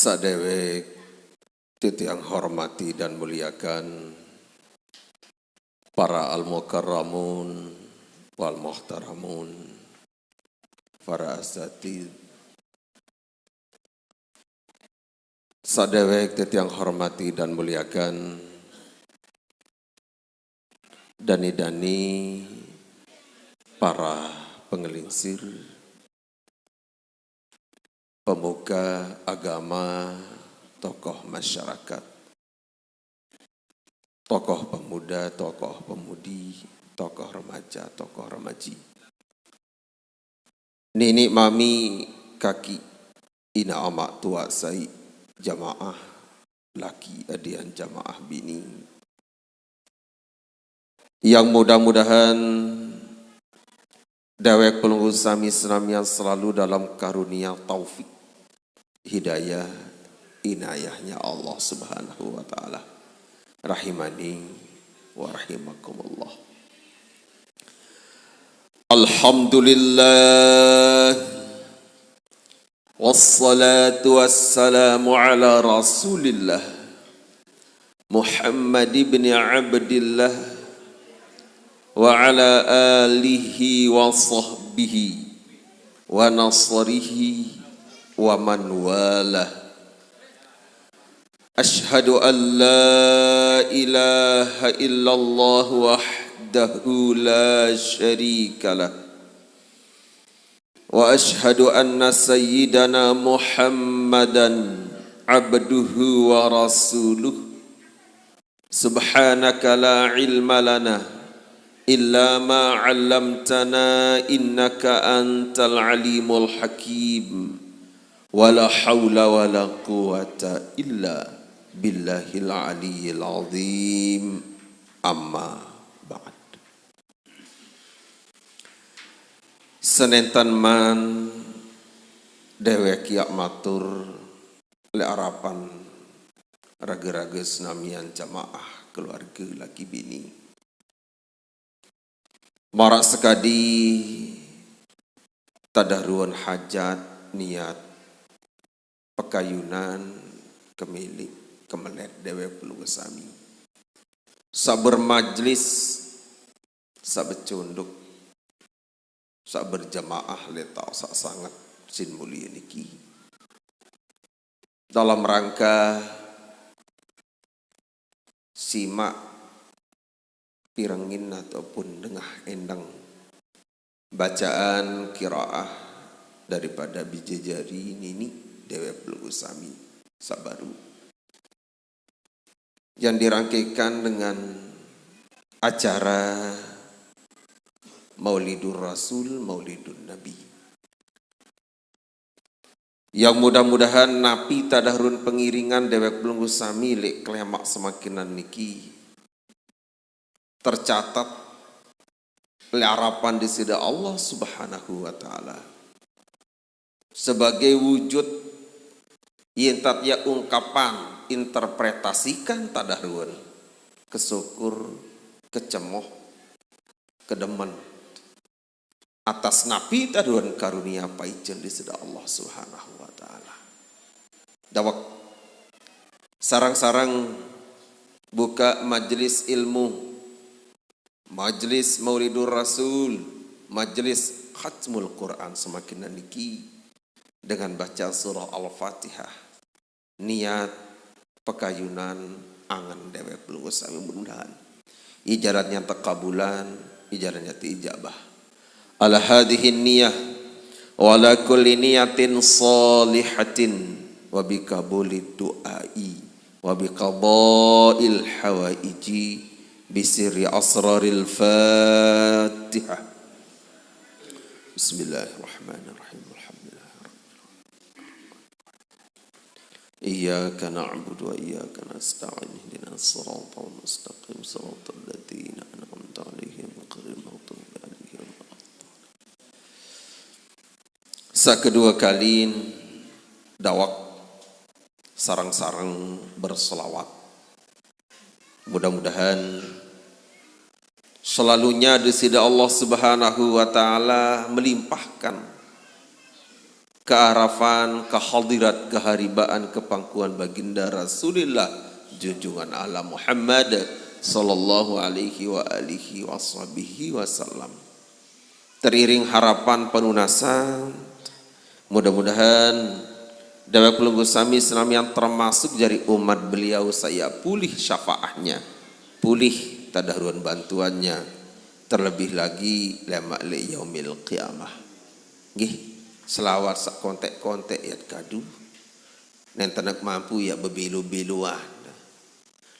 Sadewek titiang hormati dan muliakan para al-mukarramun wal muhtaramun, para asatid. Sadewek titiang hormati dan muliakan dani-dani para pengelingsir, pemuka agama, tokoh masyarakat, tokoh pemuda, tokoh pemudi, tokoh remaja, tokoh remaji, nini mami kaki, ina amak tua sai, jamaah laki adian jamaah bini, yang mudah-mudahan dewek pelunggu sami senamian selalu dalam karunia taufik, hidayah, inayahnya Allah subhanahu wa ta'ala. Rahimani wa rahimakumullah. Alhamdulillah, wassalatu wassalamu ala rasulillah Muhammad ibn Abdillah wa ala alihi wa sahbihi wa nasrihi wa man walah. Ashhadu an la ilaha illallah wahdahu la syarika lah wa ashhadu anna sayyidana Muhammadan abduhu wa rasuluh. Subhanaka la ilma lana illa ma 'allamtana innaka antal alimul hakim wa la hawla wa la quwwata illa billahil aliyyil azim. Amma ba'd. Senentan man dewek yak matur le arapan raga-raga senamian jamaah keluarga laki bini, marak sekadi tadahruan hajat niat pekayunan kemilik kemelet dewe pelunggu sami saber majlis saber cunduk saber jamaah letau sak sangat sin mulia niki dalam rangka simak pirengin ataupun dengah endang bacaan qiraah daripada bijajari nini dewe pelunggu sami sabaru yang dirangkaikan dengan acara Maulidur Rasul, Maulidun Nabi, yang mudah-mudahan napi tadahrun pengiringan dewek pelunggu sami lek klemak semakinan niki tercatat le harapan di sida Allah subhanahu wa ta'ala sebagai wujud yentat ya ungkapan interpretasikan tadahrun kesyukur, kecemoh, kedemen atas nabi tadahrun karunia paijen di sida Allah subhanahu wa ta'ala. Dawak sarang-sarang buka majlis ilmu, majlis Maulidur Rasul, majlis khatmul Quran semakin niki dengan baca surah Al-Fatihah, niat pekayunan angan dewek pelunggu sami mudah-mudahan ijaratnya taqabulan, ijaratnya ijabah ala hadhihi niyah wa ala kulli niyatin salihatin wa bi qabulid du'ai wa bi qada'il hawaiji bi sirri asraril Fatihah. Bismillahirrahmanirrahim. Iyyaka na'budu wa iyyaka nasta'in ihdinas siratal mustaqim siratal ladzina an'amta 'alaihim ghairil maghdubi 'alaihim waladdallin. Sakedua kali dawak sarang-sarang berselawat. Mudah-mudahan selalunya di sida Allah subhanahu wa ta'ala melimpahkan kearafan, kehadirat, keharibaan, kepangkuan baginda Rasulullah junjungan alam Muhammad sallallahu alaihi wa alihi washabihi wasallam. Teriring harapan penunasan, mudah-mudahan Dewa Pelunggu Sami Islam yang termasuk dari umat beliau saya pulih syafaahnya, pulih tadahruan bantuannya, terlebih lagi lemak le yaumil qiyamah. Nggih, selawat sak kontek-kontek ya kadu. Nenten mampu ya bebilu-biluan.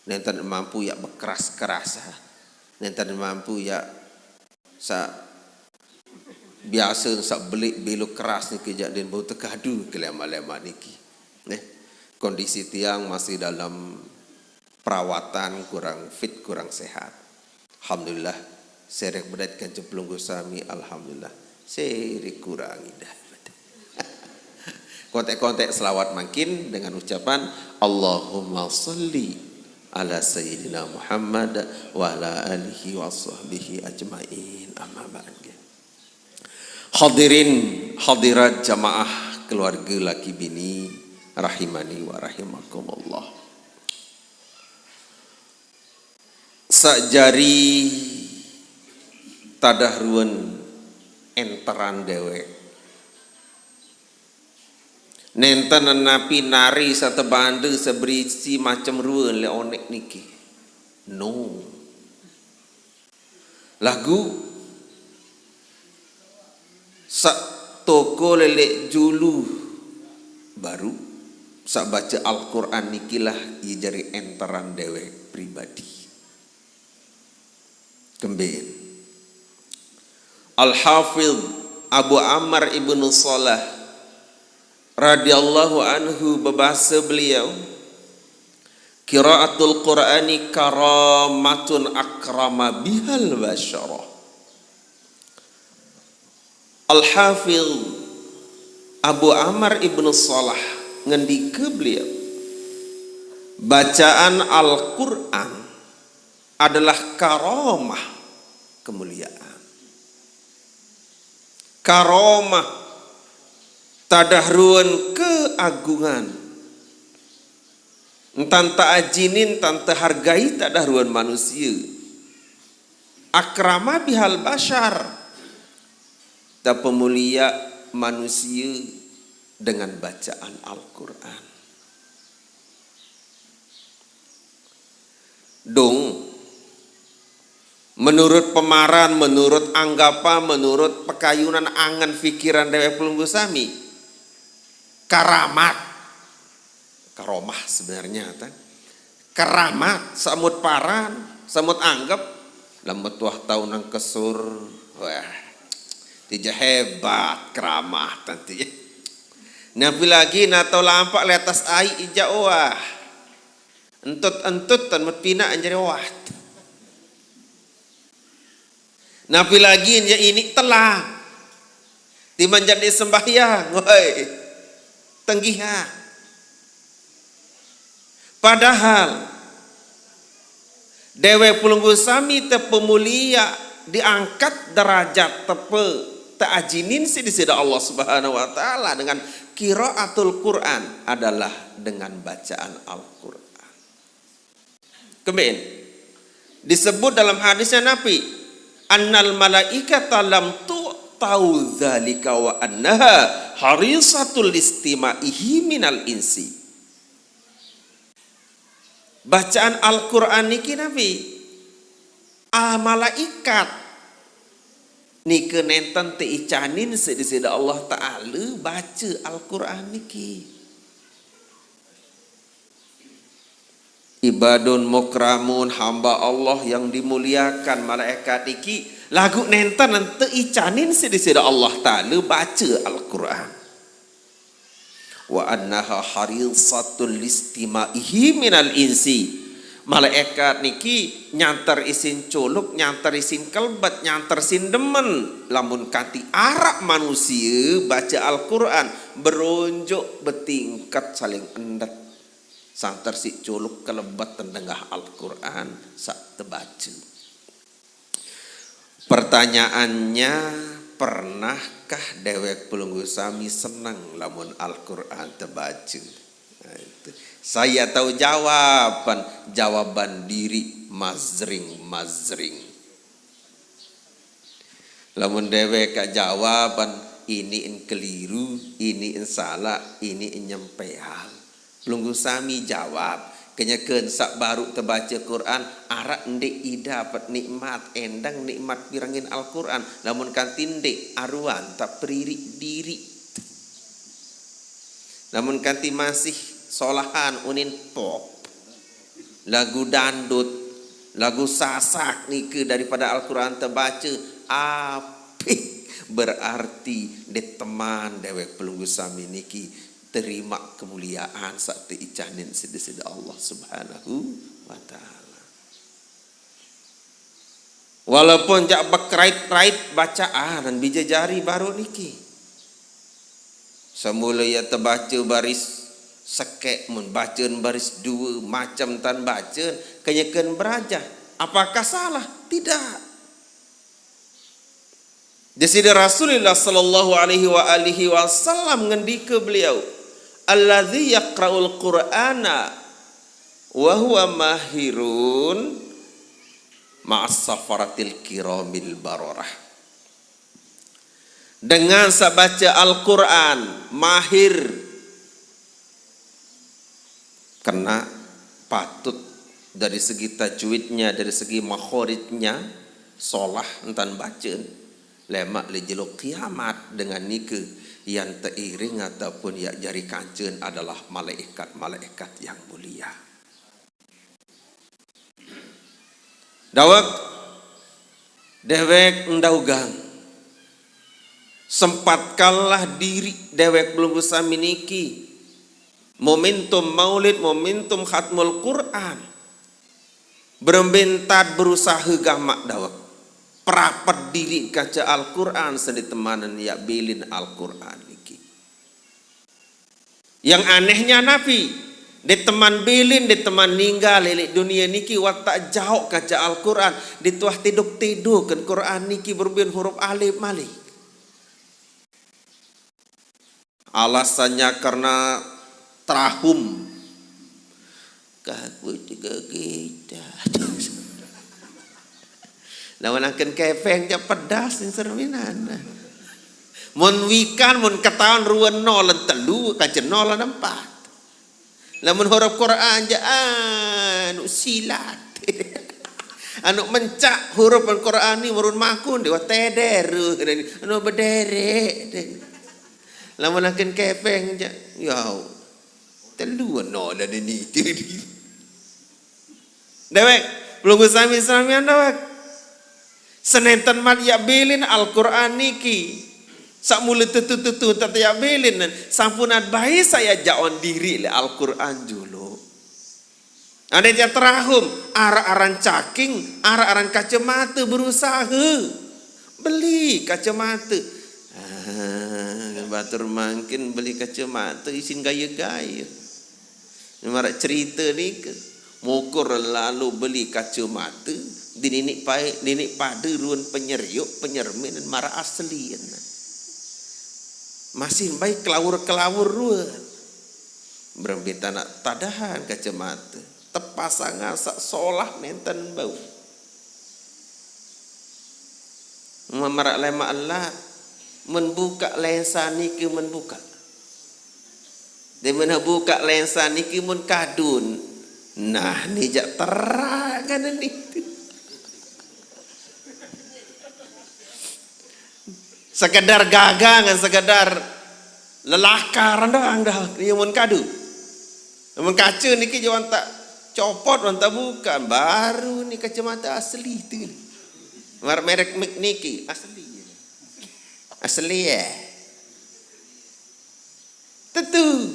Nenten mampu ya bekeras-kerasa. Nenten mampu ya sa biasa sak belik belu keras ni kejak den bau tekadu ke lema-lema niki. Kondisi tiang masih dalam perawatan, kurang fit, kurang sehat. Alhamdulillah serek bedatkan Pelunggu Sami, alhamdulillah serek kurangi dah. Kontek-kontek selawat makin dengan ucapan Allahumma salli ala sayyidina Muhammad wa ala alihi wa sahbihi ajma'in, amma ba'd. Hadirin hadirat jamaah keluarga laki bini rahimani wa rahimakumullah. Sakjari tadahruan enteran dewek nenten napi nari satu bandu seberisi macam ruan le onek niki. No lagu sak toko lelek julu baru sak baca Al-Quran nikilah ia jari enteran dewek pribadi. Kembali Al-Hafidh Abu Ammar ibnu Salah radhiyallahu anhu berbahasa beliau, qiraatul Qur'ani karamatun akrama bihal basyarah. Al-Hafidh Abu Ammar ibnu Salah ngendika beliau, bacaan Al-Quran adalah karamah, kemuliaan. Karamah tadahruan keagungan. Tanta ajinin, tanta hargai tadahruan manusia. Akrama bihal basyar, dan pemulia manusia dengan bacaan Al-Quran. Dong, menurut pemaran, menurut anggapan, menurut pekayunan angan fikiran Dewa Pelunggu Sami, karamat, karomah sebenarnya, karamat, samut paran, samut anggap, lambat wah tahunan kesur, wah. Tidak hebat keramah nanti. Nabi lagi nato lampak le atas air ija wah. Entut tan mepina anjari wah. Nabi lagi ini telah timan jadi sembahyang, woi. Tenggiha. Padahal Dewa Pelunggu Sami pemulia diangkat derajat tepe ta'ajinin di sisi Allah Subhanahu wa taala dengan qiraatul Quran adalah dengan bacaan Al-Quran. Kemudian disebut dalam hadisnya Nabi, annal malaikata lam tu'tau dzalika wa annaha harisatul istima'ihi minal insi. Bacaan Al-Quran niki Nabi, malaikat nike nenten teicanin sedisida Allah Ta'ala baca Al-Quran niki. Ibadun mukramun, hamba Allah yang dimuliakan, malaikat niki lagu nenten teicanin sedisida Allah Ta'ala baca Al-Quran. Wa annaha harisatul listima'ihi minal insi. Malaikat niki nyantar isin coluk, nyantar isin kelbat, nyantar isin demen. Lamun kanti arak manusia baca Al-Quran beronjok bertingkat saling endat. Santar si coluk kelebat tendengah Al-Quran sak terbaca. Pertanyaannya, pernah apakah dewek pelunggu sami senang lamun Al-Quran terbaca? Nah, itu. Saya tahu jawaban diri mazring. Lamun dewek ka jawaban ini in keliru, ini in salah, ini in nyempehal. Pelunggu sami jawab, kenyakeun sak baru terbaca Quran, arak ndek ida dapat nikmat endang nikmat pirangin Al-Quran. Lamun kanti ndek aruan tak peririk diri. Namun kanti masih solahan unin pop, lagu dandut, lagu sasak nike daripada Al-Quran terbaca, apik berarti de teman dewek pelunggu sami niki terima kemuliaan saat icanin sida-sida Allah Subhanahu wa taala. Walaupun jak bekrait-rait bacaan dan bija jari baru niki. Semula ya terbaca baris sekek mun bacaan baris dua macam tan bacaan kenyakan berajah. Apakah salah? Tidak. Jadi Rasulullah sallallahu alaihi wasallam ngendika beliau, alladzi yaqra'ul qur'ana wa huwa mahirun ma'as safaratil kiramil bararah. Dengan sabaca Al-Quran mahir, karena patut dari segi tajwidnya, dari segi makhorijnya solah entan bacaan lemak lejeluk kiamat dengan nike yang teiring ataupun ya jari kancen adalah malaikat-malaikat yang mulia. Dawak dewek ndaugang sempatkanlah diri dewek belum bisa miniki momentum maulid, momentum khatmul Quran, berbentat berusaha gamak dawak perapat diri kaca Al-Quran sedih temanan ya bilin Al-Quran niki. Yang anehnya Nabi de teman bilin, de teman ninggal lelik dunia niki watak jauh kaca Al-Quran, de tuah tiduk kan Quran niki berbin huruf alif malik. Alasannya karena terahum kaku tiga kita. Lawan akan kefeng ja pedas in serminan. Mun wikan mun ketahuan ruan nol telu kajen nol empat. Lamun huruf Quran ja anu silat. Anu mencak huruf Al-Quran ni murun makun dewa teder anu bederek. Lamun akan kefeng ja ya telu nol ada ni. Dewek belum sami-samian dewek. Senenten mat ya bilin Al-Quran niki sak mula tutu tak ya bilin sampunat baik saya jaon diri le Al-Quran dulu. Ada yang terahum aran caking aran kacamata berusaha beli kacamata. Batur mangkin beli kacamata isin gaya-gaya. Marak cerita ni mukur lalu beli kacamata dinik pada ruan penyeriuk penyermin dan marah asli masih baik kelawur ruan berembita nak tadahan kacamata tepasangan sak solah nenten bau memarak lema Allah membuka lensa niki membuka dia buka lensa niki mun kadun nah ni jak terangan ni sekadar gagangan, sekadar lelakaran doang dah. Dia mun kadu, mun kaca ni ke jangan tak copot, jangan tak bukan. Baru ni kacamata asli tu. Merek niki asli ya. Tentu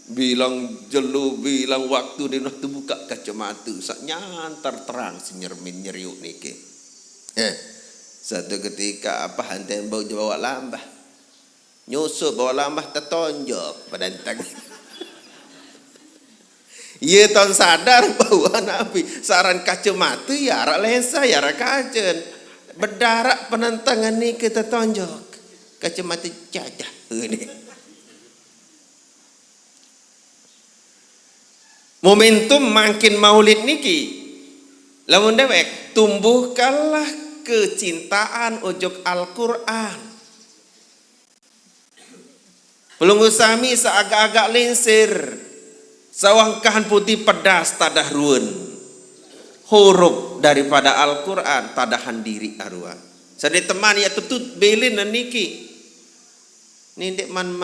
bilang jelu, bilang waktu dia nak buka kacamata, sak nyantar terang senyermin nyeriuk niki. Satu ketika apa hantai bau bawa lambah nyusup bawa lambah tertonjok pada entang. Ia tahun sadar bawa Nabi saran kacamata ya arak lensa ya arak kajen berdarak penentangan ni kita tonjok kacamata cacah ni. Momentum makin maulid niki lamun dewek tumbuhkanlah kecintaan ojok Al-Quran. Pelunggu sami seagak-agak linsir sawangkahan putih pedas tadah ruun huruf daripada Al-Quran tadahan diri arwah. Sadai teman ya tutut belin niki. Ni dek man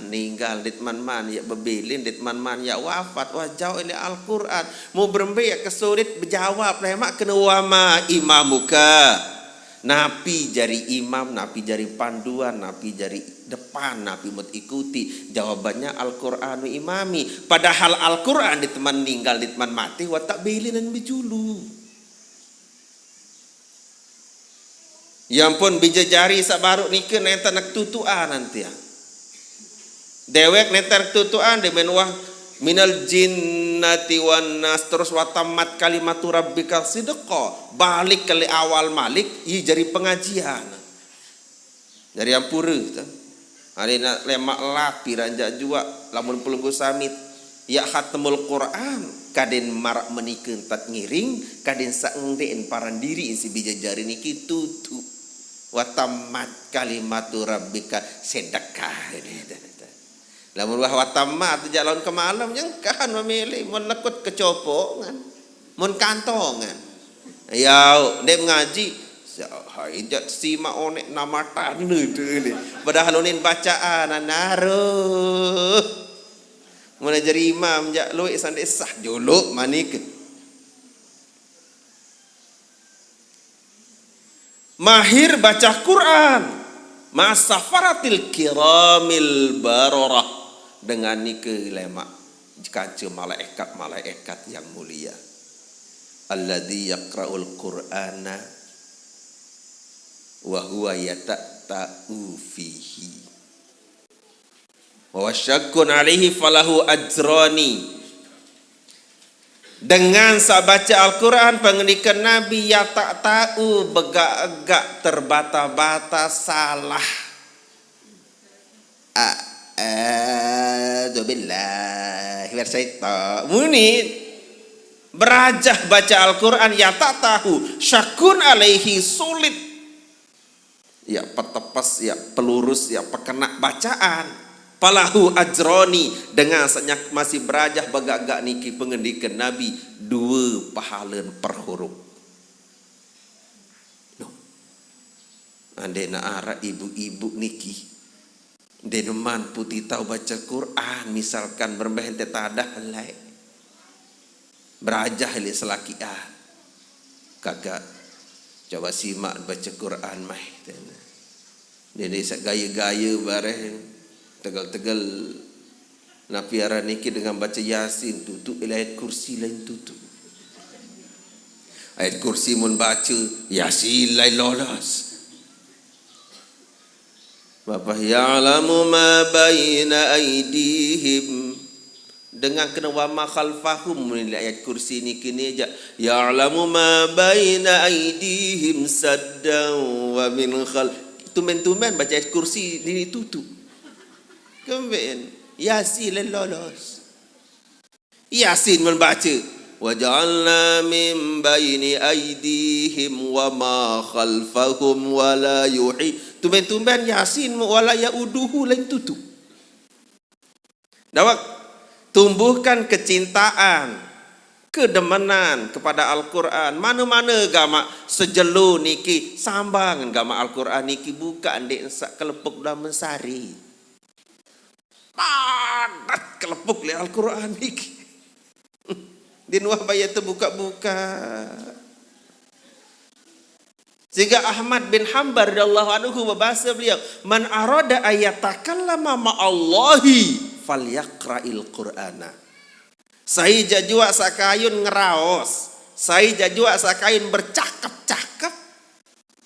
ninggal dek man ya bebelin dek man ya wafat wajau ini Al-Quran mau berembe ya kesulit berjawab lemak kena wama imamuka napi jari imam napi jari panduan napi jari depan napi mut ikuti jawabannya Al-Quranu imami padahal Al-Quran di teman ninggal di teman mati watak belin dan bijulu. Ya ampun bijajari sabaruk nike nenta nak tutuan nanti ya. Dewek nenta nak tutuan de menwah minal jinnati wan nas terus watamat kalimatu rabbika sidqa balik kali awal malik i jari pengajian. Dari ampura tu. Hari nak lemak lapi ranjak jua lamun pelunggu samit ya khatamul Quran kaden marak menikeun tat ngiring kaden saengdeun parandiri isi bijajari niki tutu. Watamat kalimatu rabbika sedekah ini. Lamun wah watamat jalan ke malam yang kan memilih mun lekut kecopongan mun kantongan. Ya ndek ngaji hajat simak onek nama tanu tu ni. Padahal unin bacaan naruh. Mun jadi imam jak luik sandek sah jolok manik. Mahir baca Quran ma'asafaratil kiramil barorah dengan nike lemak kaca malaikat yang mulia alladzi yaqra'ul qur'ana wa huwa yata'u fihi wa wasyakkun alaihi falahu ajrani. Dengan sabaca Al-Quran pengendikan Nabi ya tak tahu begak-egak terbata-bata salah. A'udzubillahi minasyaitonir rajim. Berajah baca Al-Quran ya tak tahu syakun alaihi sulit. Ya petepes ya pelurus ya pekenak bacaan. Palahu ajroni dengan senyak masih berajah bagak-gak niki pengendikan Nabi dua pahala per huruf. No. Ande na ara ibu-ibu niki deneman putih tahu baca Quran misalkan berbehente tadah helai berajah li selaki kagak coba simak baca Quran mah dene sak gaya-gaya bareh tegal-tegal napiara niki dengan baca Yasin tutup ayat kursi lain tutup ayat kursi mun baca Yasin lain lolos Bapak ya'lamu ma baina aidihim dengan kena wa ma khalfahum ayat kursi niki ni aja ya'lamu ma baina aidihim saddan wa min khal tumen-tumen baca ayat kursi ni tutup. Kemudian Yasin lolos. Yasin membaca wa ja'alna min baini aydihim wa ma khalfahum wa la yuhi. Tumben-tumben Yasin wa la yauduhu lain tutup. Dawak tumbuhkan kecintaan, kedemenan kepada Al-Quran. Mana-mana gama sejelo niki sambang gama Al-Quran niki buka ndek sak kelepuk dah mensari. Padat kelepuk li Al-Quran niki. Din wah bayat buka-buka. Sehingga Ahmad bin Hanbal radhiyallahu anhu bahasa beliau, man arada ayatakallama ma'allahi falyaqra'il Qur'ana. Saya jajua sakayun ngeraos, saya jajua sakayun bercakap-cakap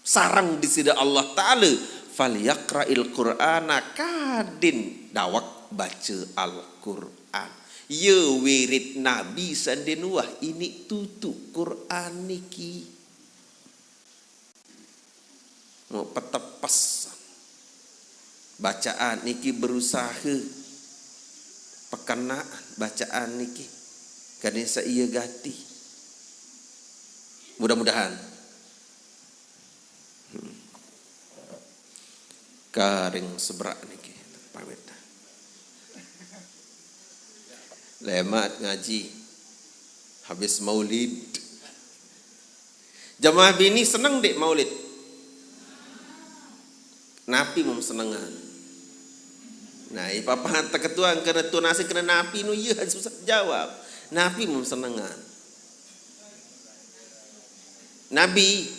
sarang di sida Allah Ta'ala falyaqra'il Qur'ana kadin dawak baca Al-Quran. Ya wirid Nabi sandenuah ini tutup Quran niki. Mau petepes. Bacaan niki berusaha pekenaan bacaan niki kadang saya gati. Mudah-mudahan karing seberak niki pamit. Lemat ngaji habis maulid. Jamaah bini senang dek maulid. Napi mau senengan. Nah, papa hantar ketua kena tu nasi kena napi nu iya susah jawab. Napi mau senengan. Nabi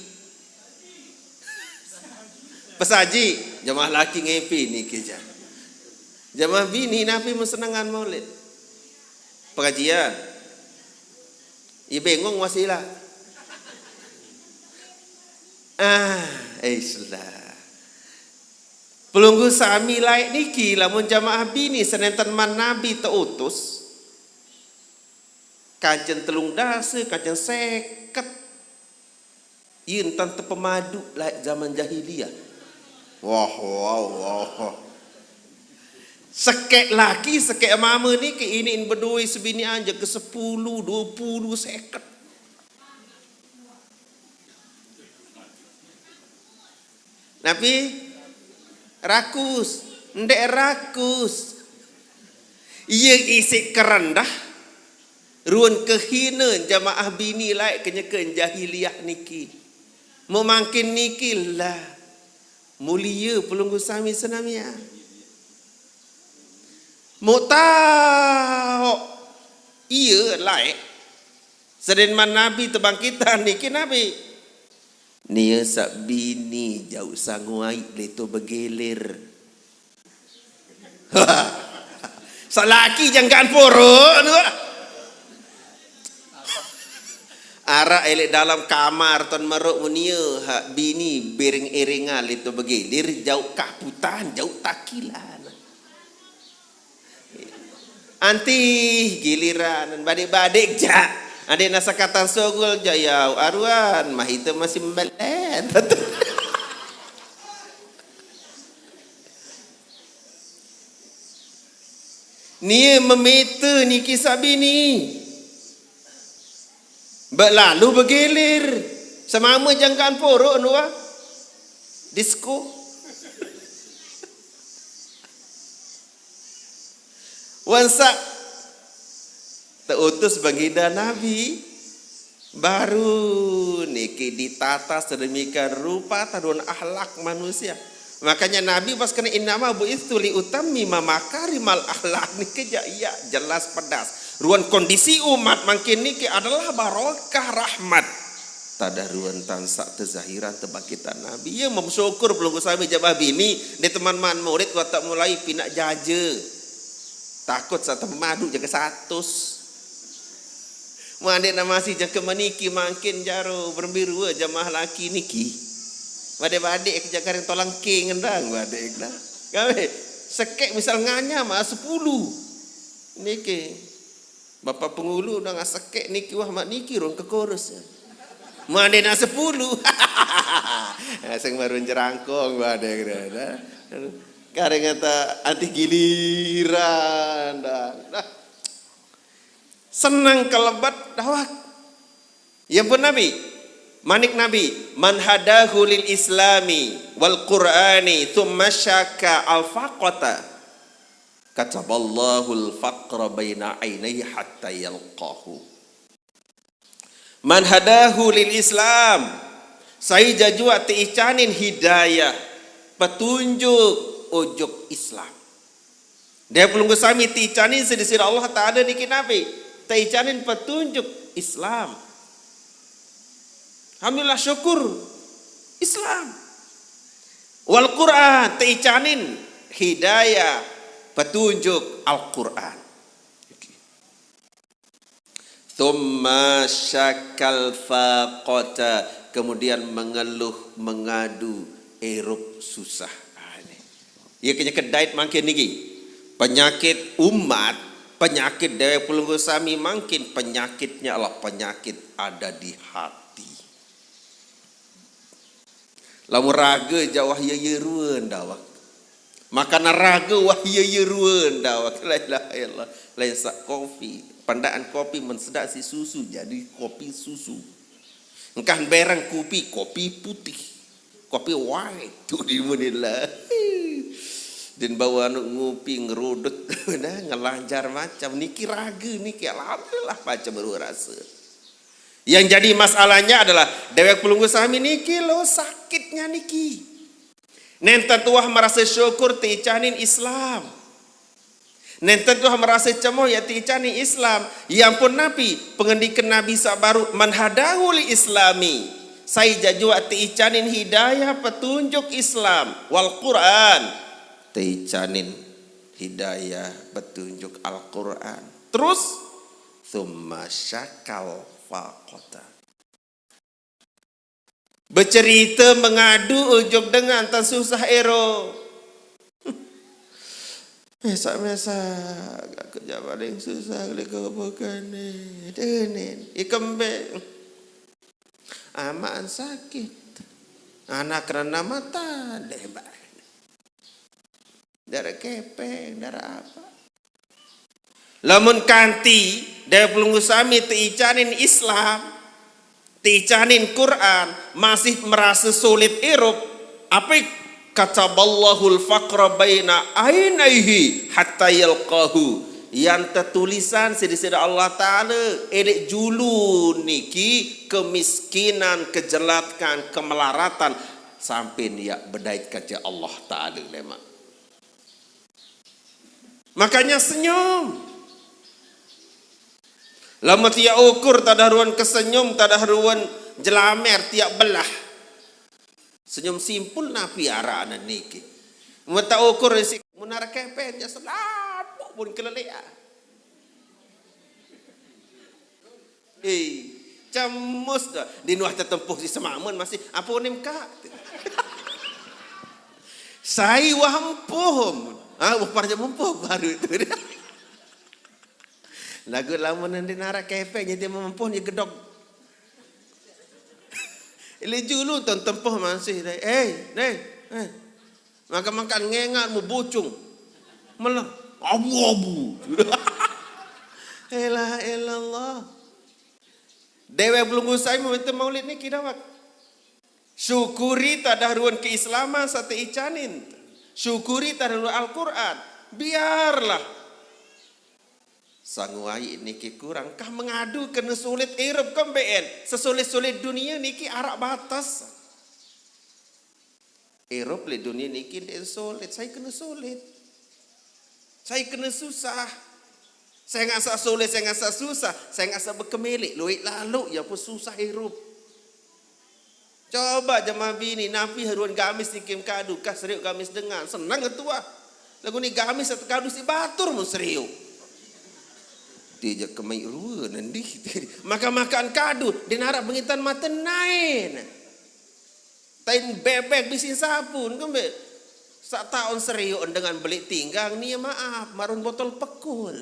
pesaji jamaah laki ngepi ni keja. Jamaah bini napi mau senengan maulid. Pengajian. Ia bengong wasilah. Islah. Pelunggu sami laik niki lamun jamaah bini senenten man nabi teutus. Kajen telung dasa, kajen seket. Ieu entan pemadu laik zaman jahiliyah. Wah. Sekek laki, sekek mama ni ke ini berdua sebini aja ke 10, 20, seket. Tapi rakus, ndek rakus. Ia isi kerendah, ruan kehina jamaah bini laik kenyakan jahiliyah niki. Memangkin niki lah, mulia pelunggu sami senamia. Mau ia laik. Sedenman Nabi terbangkitan niki Nabi. Nia sak bini jauh sanguai leto bergelir. Salaki jangkaan poro nu. Ara elek dalam kamar ton maruk munia hak bini bering-eringan leto bergelir jauh kaputan jauh takilan. Anti giliran badik-badik jak. Adik nasa kata sogol jayau aruan mah itu masih membelet. Ni memeta ni kisah bini. Berlalu bergilir. Semama jangkaan porok nuah. Disko. Wansak teutus baginda Nabi baru niki ditata sedemikian rupa tadun akhlak manusia. Makanya Nabi pas kena innama bu'itsu li utammima makarimal akhlak niki ya jelas pedas. Ruan kondisi umat makin niki adalah barokah rahmat. Tada ruan tansak tezahiran tebakitan Nabi. Ya memsyukur belum sami jabah bini di teman-teman murid waktu mulai pinak jaje. Takut satu madu jaga 100. Mandek masih jangka meniki makin jaro berbiru jamaah laki niki. Badek-badek kerja karing tolang king endang badek dah. Gawe sekek misal nganya mah 10. Niki. Bapak pengulu dah sekek niki wah mak niki rong ke korus. Mandek nak 10. Sing baru jerangkong badek dah. Karing kata anti giliran dah. Senang kelebat dawak. Yang pun Nabi, manik Nabi, man hadahu lil islami wal qur'ani thumma syaka al faqata kataballahu al faqra baina ainai hatta yalqahu. Man hadahu lil islam, saya jajua tiicanin hidayah, petunjuk ojok Islam. Dia pelunggu sami tiicanin sedisir Allah Ta'ala niki Nabi. Taicanin petunjuk Islam. Alhamdulillah syukur Islam. Wal Quran taicanin hidayah petunjuk Al-Quran. Thumma syakal faqata, kemudian mengeluh mengadu erup susah. Ia kena kedait makin niki. Penyakit umat, penyakit dewa pelunggu sami makin penyakitnya adalah penyakit ada di hati. Lamun raga jawah ya yeruan dawak. Makan raga wahya yeruan dah la ilaha illallah lain sak kopi. Pandaan kopi mensedak si susu jadi kopi susu. Engkah berang kopi putih. Kopi white tu di munillah. Dan bawa anak ngopi ngerudut nah ngelanjar macam niki raga niki alhamdulillah macam baru rasa. Yang jadi masalahnya adalah dewek pelunggu sami niki lo sakitnya niki. Nenten tuah merasa syukur tiicanin Islam. Nenten tuah merasa cemoh ya tiicanin Islam. Yang pun Nabi pengendikan Nabi sabaru manhadahu li islami. Saya jajua tiicanin hidayah petunjuk Islam wal Quran. Tiicanin hidayah petunjuk Al-Quran. Terus thumma syakal faqata. Bercerita mengadu ujuk dengan tak susah ero. Mesa aku jawab paling susah kali kau bukan ni. Denin ikembe. Amaan sakit. Anak kerana mata lebar. Darah kepeng, darah apa? Lamun kanti dari pelunggu sami tiicanin Islam, tiicanin Quran, masih merasa sulit irup. Apa kataballahul faqra baina ainaihi hatta yalqahu. Yang tertulisan sedih Allah Ta'ala elek julu niki kemiskinan, kejelatkan, kemelaratan sampai dia berdait kerja Allah Ta'ala lemak. Makanya senyum. Lama tiak ukur tak ada ruan kesenyum, tak ada ruan jelamer tiak belah. Senyum simpul na piara na niki. Mata ukur si munara kepen ya selapuk pun kelelea. Camus dah. Di nuah tertempuh si semamun masih apa nim kak. Saya wampuh. Uparnya mempuh baru itu dia. Lagu lama nanti narak kepe jadi mempuh ni gedok. Ile julu ton tempuh masih dah. Makan ngengat mu bucung. Melah abu-abu. Elah Allah. Dewa belum usai meminta maulid ni kidawak. Syukuri tadahruan keislaman sate icanin. Syukuri taruh Al-Quran. Biarlah sanguai niki kurang kah mengadu kena sulit irab kembeen sesulit-sulit dunia niki arak batas. Irab le dunia niki sulit, saya kena sulit. Saya kena susah. Saya ngasa sulit, saya ngasa susah, saya ngasa berkemelik luit lalu ya pun susah irab. Coba jemaah bini napi haruan gamis nikim kadu kah seriuk gamis dengan senang ketua. Lagu ni gamis atau kadu si batur mun seriuk. Dia kemai ruan nanti. Makan kadu dinarak bengitan mata nain. Tain bebek bisin sabun kembe. Sak tahun seriuk dengan belik tinggang ni maaf marun botol pekul.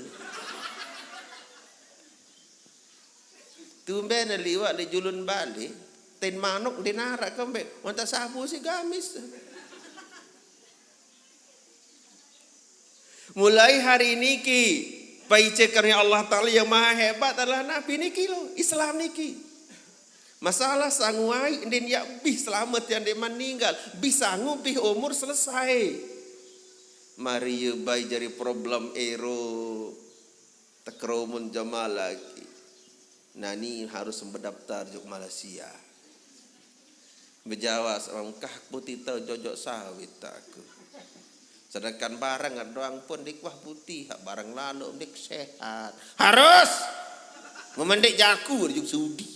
Tumben liwat le julun balik. Ten manuk dinarak kembek, mata sabu si gamis. Mulai hari niki, paice karena Allah Ta'ala yang maha hebat adalah Nabi niki lo, Islam niki. Masalah sanguai dan ya bih selamat yang dia meninggal, bisa ngubih umur selesai. Mari ya bayi jadi problem ero, tekromun jamal lagi. Nani harus mendaftar juk Malaysia. Berjawa semangkah putih tahu jojok sawit aku. Sedangkan barang doang pun dik wah putih, barang lalu dik sehat. Harus memendek jaku juk sudi.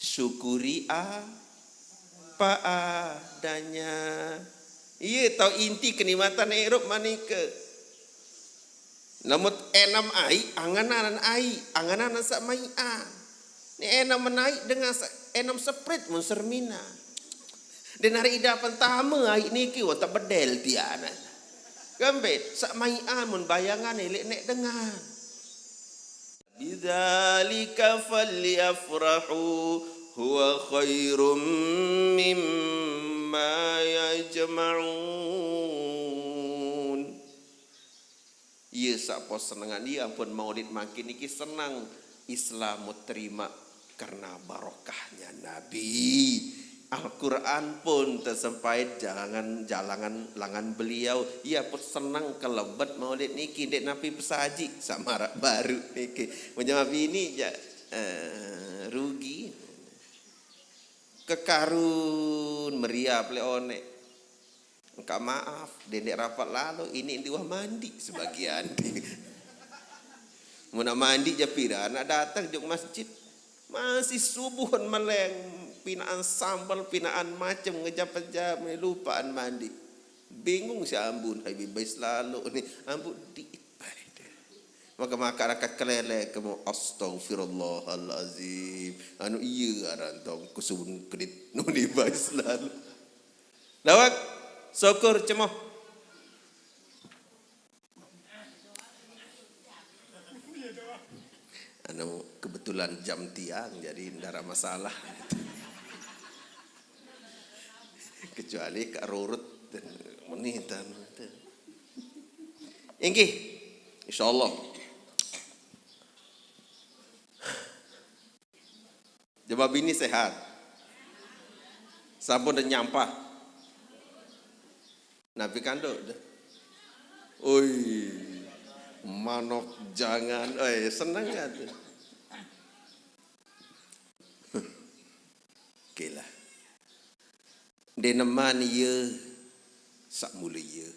Syukuri apa adanya. Iya tahu inti kenikmatan Eropa manika. Namun enam ai, anganan sak mai a. Ni enam menaik dengan enam seprit mun sermina. Dan hari ida pertama ai niki wa tak bedel tiana. Gambe sak mai a mun bayangan elek nek dengar. Bidzalika falyafrahu huwa khairum mimma yajma'un. Ieu sapa senengan ieu ampun maulid makin iki senang Islam terima karena barokahnya Nabi. Al-Quran pun tersempait jalangan langan beliau. Ia pun senang kelebet maulid niki dek Nabi pesaji sama rak baru niki. Menjawab ini ya rugi. Kekarun meriap leone. Engkau maaf, dendek rapat lalu ini di wah mandi sebagian. Mau nak mandi japira, nak datang jok masjid masih subuhan meleng. Pinaan sambal, pinaan macam ngejap-ngejap, lupaan mandi. Bingung si ambun, hai bebas lalu ni ambun diipai. Maka rakat kelele kamu astaghfirullahalazim. Anu iya arantong kusubun kedit nuni bais lalu. Lawak syukur cemoh. Anu kebetulan jam tiang jadi ndara masalah. Kecuali Kak Rurut dan menitan. Inggih, insyaallah. Jawab ini sehat. Sampun dan nyampah. Nabi kanduk. Oi, manok jangan. Senang ya tuh. Oke lah. Deneman ye sak mulia.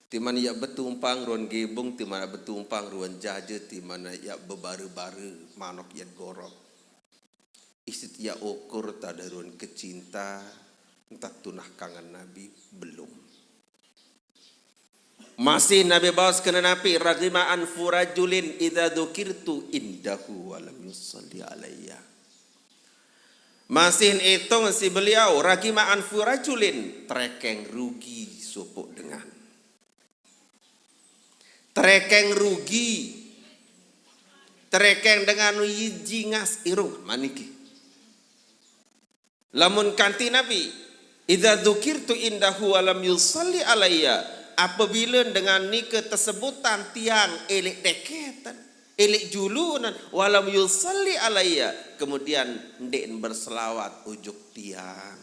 Timan ya betumpang ruan gebung, timan betumpang ruan jaje, timan ya bebaru-baru manok ya gorok. Isit ya ukur tada ruan kecinta, entah tunah kangen Nabi belum. Masih Nabi bawas kena Nabi ragima anfu rajulin idza dzukirtu indahu wa lam yusalli alayya. Masih hitung si beliau ragima anfu rajulin trekeng rugi supuk dengan trekeng rugi trekeng dengan yiji ngas irung maniki lamun kanti Nabi idza dzukirtu indahu wa lam yusalli alayya apabila dengan nike tersebutan tiang elek deketan elek julunan walam yusalli alayya kemudian ndek berselawat ujuk tiang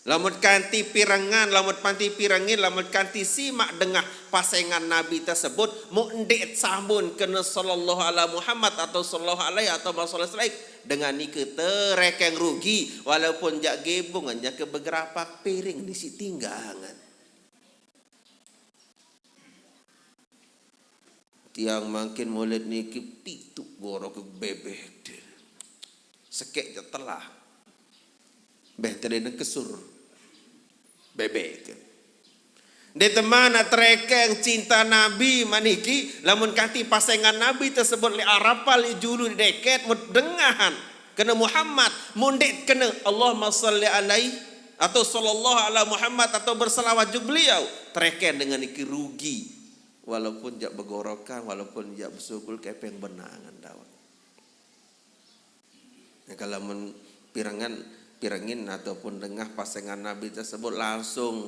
lamun kanti pirangan lamun panti pirangin lamun kanti simak dengah pasengan Nabi tersebut mu ndek sambun kena sallallahu ala Muhammad atau sallallahu alaihi atau sallallahu alaihi dengan nike terekeng rugi walaupun jak gebung hanya ke beberapa piring di si tinggangan. Tiang makin mulut niki pituk gorok ke bebek dia. Sekek je telah. Behteren kesur. Bebek. Dia teman nak trekeng cinta Nabi maniki. Lamun kanti pasangan Nabi tersebut li arapal li julu di deket. Mudengahan. Kena Muhammad. Mundik kena Allahumma salli alaihi. Atau sallallahu ala Muhammad. Atau bersalawat juga beliau. Trekeng dengan niki rugi. Walaupun jak begorokan, walaupun jak bersukul kepeng benangan dawat. Nah, kalau pirangin ataupun dengah pasangan Nabi tersebut langsung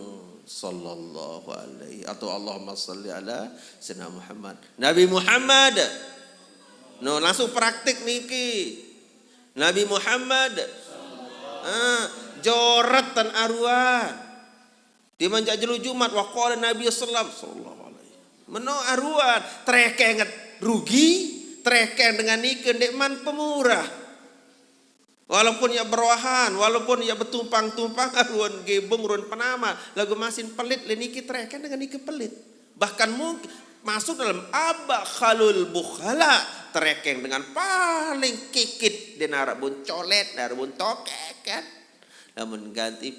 sallallahu alaihi atau Allahumma salli ala sayyidina Muhammad. Nabi Muhammad. No, langsung praktik niki. Nabi Muhammad. Jorat tan arwah. Di manjak jelu Jumat wa qala Nabi sallallahu meno aruan trekeng rugi trekeng dengan ikan dekman pemurah walaupun ya berwahan walaupun ya bertumpang-tumpang aruan gebung ruan penama lagu masin pelit leniki trekeng dengan ikan pelit bahkan mungkin masuk dalam abakhalul bukhala trekeng dengan paling kikit dan arabun colet arabun tokek kan namun ganti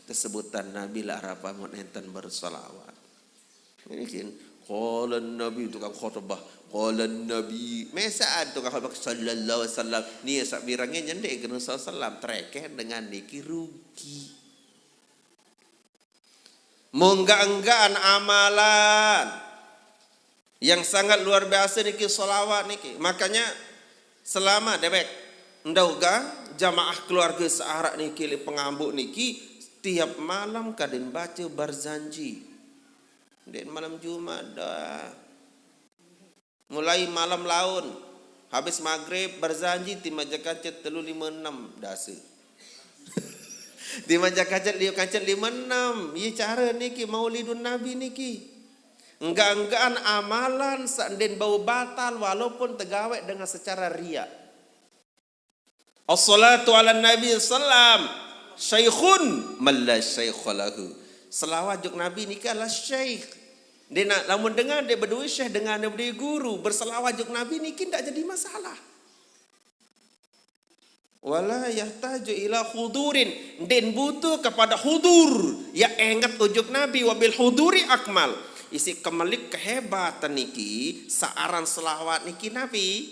kesebutan Nabi lah harapan enten bersalawat ini kan qala Nabi tukang khutbah qala Nabi mesaan tukang khutbah sallallahu alaihi wasallam ni sak birangnya nyendek ke Rasulullah sallam treke dengan niki rugi mengga-enggaan amalan yang sangat luar biasa niki selawat niki makanya selama debek Ndauga jamaah keluarga searak niki le pengambuk niki tiap malam kadin baca barzanji. Den malam Jumat dah. Mulai malam laun habis maghrib barzanji ti majakacat 356 dasa. Di majakacat liu kacat 56. Ye cara niki Maulidun Nabi niki. Enggak-enggaan amalan sanden bau batal walaupun tegawai dengan secara riya. As-salatu ala Nabi sallam syaikhun man la syaikha lahu. Selawat juk Nabi ni adalah syekh. Dia nak lamun dengar dia berdua syekh dengan dia berdua guru, berselawat juk Nabi ni tak jadi masalah. Wala yahtaju ila hudurin, den butuh kepada hudur ya ingat ujuk Nabi wabil huduri akmal. Isi kemalik kehebatan niki saaran selawat niki Nabi.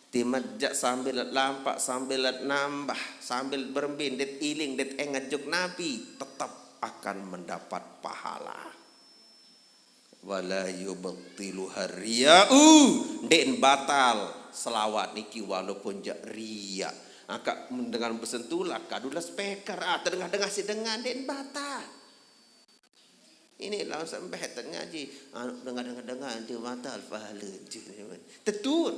Timajak sambil lampak sambil nambah sambil berembin det iling det engat juk Nabi tetap akan mendapat pahala. Wala yubtilu hariya'u, den batal selawat niki walaupun jak riya. Akak dengan bersentulah kadulah speaker terdengar si dengan den batal. Ini lah sampai ngaji dengar dia batal pahala. Tetun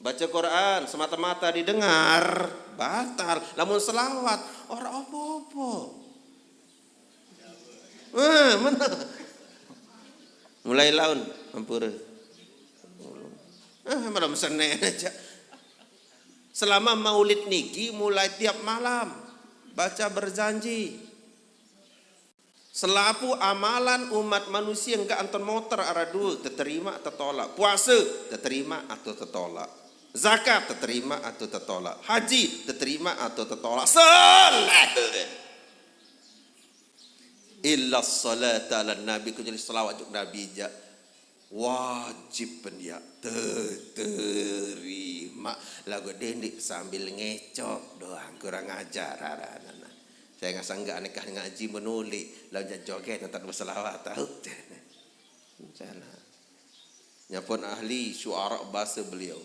baca Quran semata-mata didengar batal. Lamun selawat orang apa-apa. Mana? Mulai laun hampura. Malam Senin aja. Selama maulid niki mulai tiap malam baca berjanji. Selapu amalan umat manusia yang enggak anton motor arah dua terterima atau tertolak. Puasa terterima atau tertolak. Zakat terterima atau tertolak. Haji terterima atau tertolak. Salat illa salat ala Nabi, kecuali salawat juk Nabi je wajib dia terima. Lagu dendik sambil ngecok doang kurang ajar. Saya nggak sangka nikah ngaji menulik lalu joget tentang berselawat tahu. Nyapun ahli syuara bahasa beliau.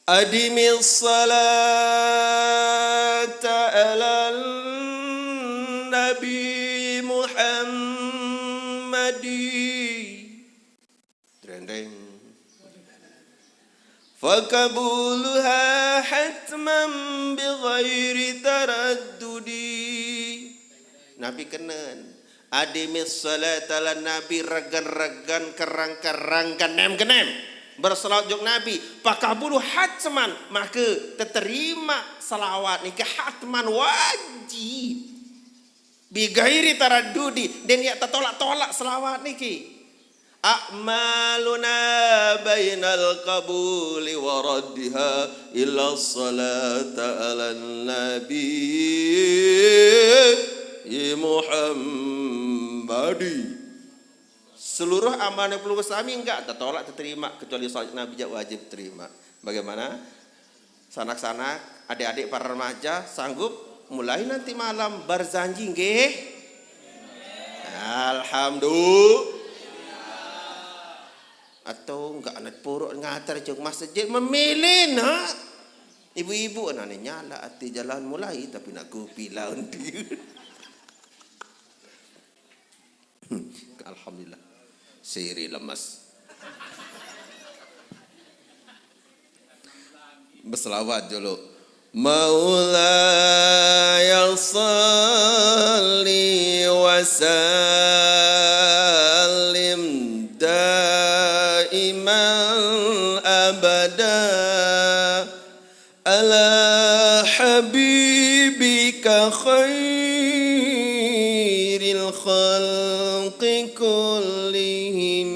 Adimil salata ala Nabi Muhammadi. Trending. Fakabuluha hatman bighairi taraddudi. Nabi kenan adimis salat ala Nabi regan-regan kerang-kerang kenem-kenem berselawat juk Nabi pakabulu hatman, maka terterima salawat ni ke hatman wajib bighairi taraddudi, dan ia tertolak-tolak salawat ni ki. A'maluna bainal qabuli wa raddiha illa salata ala Nabi Muhammadi. Seluruh amal yang perlu bersami enggak tertolak terterima, kecuali salat Nabi wajib terima. Bagaimana? Sanak-sanak, adik-adik para remaja sanggup mulai nanti malam berjanji nggih? Alhamdulillah. Atau enggak anak porok ngatar cuk masjid memilih nak. Ibu-ibu anak ni nyala hati jalan mulai tapi nak kopi laun dia. Alhamdulillah. Siri lemas. Berselawat dulu. Maulaya salli wa sallim daiman abada ala habibika khairil khalqi kullihim